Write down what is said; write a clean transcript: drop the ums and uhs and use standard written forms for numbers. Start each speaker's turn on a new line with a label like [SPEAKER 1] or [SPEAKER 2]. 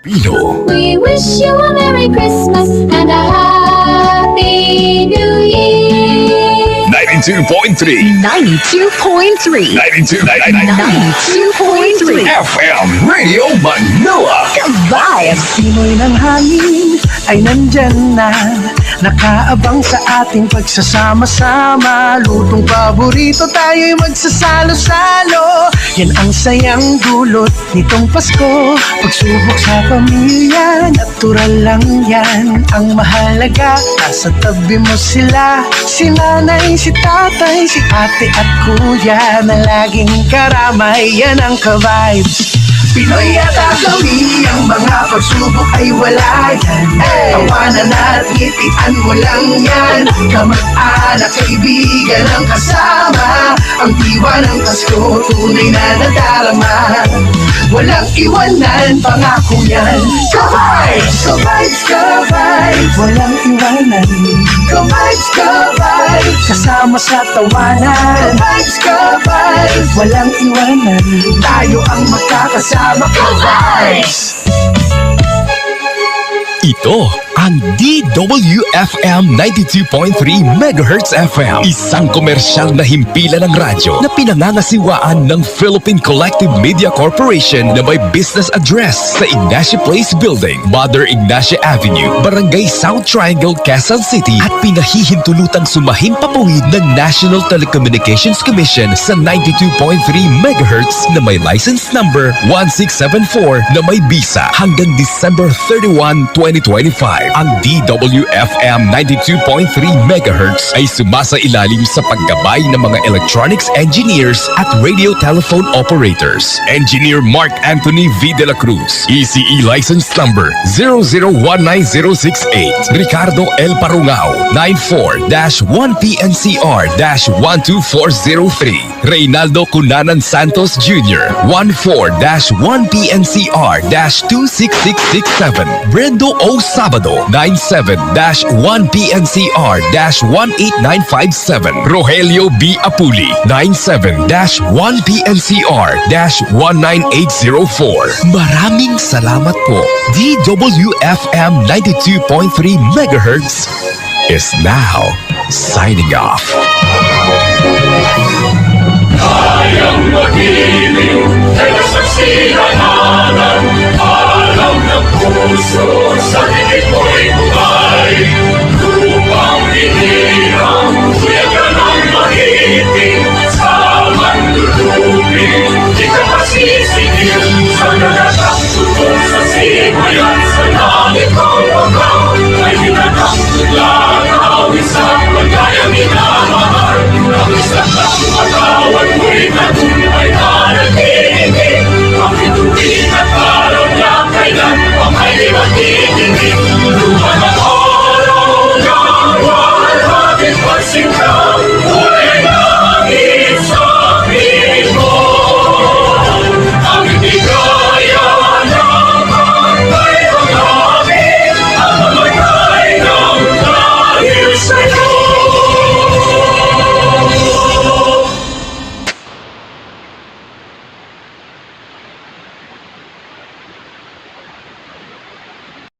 [SPEAKER 1] Pino.
[SPEAKER 2] We wish you a Merry Christmas and a Happy New Year.
[SPEAKER 1] 92.3
[SPEAKER 3] 92.3
[SPEAKER 1] 92.3 FM Radio Manila.
[SPEAKER 3] Ka-vibes!
[SPEAKER 4] Simoy ng hangin ay nandyan na, nakaabang sa ating pagsasama-sama. Lutong paborito, tayo'y magsasalo-salo. Yan ang sayang dulot nitong Pasko. Pagsubok sa pamilya, natural lang yan. Ang mahalaga, nasa tabi mo sila. Si nanay, si tatay, si ate at kuya, na laging karamay. Yan ang ka-vibes. Pinoy at agawi, ang mga pagsubok ay wala yan. Tawanan at ngitian mo lang yan. Kamag-anak, kaibigan ang kasama. Ang diwa ng Pasko, tunay na nadarama. Walang iwanan, pangako yan. Ka-vibes! Ka-vibes, ka-vibes! Walang iwanan. Ka-vibes, ka-vibes! Kasama sa tawanan. Ka-vibes, ka-vibes! Walang iwanan. Tayo ang magkakasama. Ka-vibes!
[SPEAKER 1] Ito ang DWFM 92.3 MHz FM. Isang komersyal na himpilan ng radyo na pinangangasiwaan ng Philippine Collective Media Corporation na may business address sa Ignacio Place Building, Mother Ignacia Avenue, Barangay South Triangle, Quezon City, at pinahihintulutang sumahim papawid ng National Telecommunications Commission sa 92.3 MHz na may license number 1674 na may bisa hanggang December 31, 2025. Ang DWFM 92.3 MHz ay sumasailalim sa paggabay ng mga electronics engineers at radio telephone operators. Engineer Mark Anthony V. De La Cruz, ECE license number 0019068. Ricardo L. Parungao, 94-1PNCR-12403. Reynaldo Cunanan Santos Jr., 14-1PNCR-26667. Brendo O. Sabado, 97-1PNCR-18957. Rogelio B. Apuli, 97-1PNCR-19804. Maraming salamat po. DWFM 92.3 MHz is now signing off.
[SPEAKER 5] Kayang magiliw, nagsaksinahanan, alam ng puso, sa higit mo'y buhay. Upang hinirang, kuyagan ang mahiting, sa mandulubing, di ka masisingil, sa nagatang tutok sa simayan, sa langit ang pagkaw, ay hinatang tuglagaw, isang pagkayang minamahal, ang isang katawan mo'y natunay.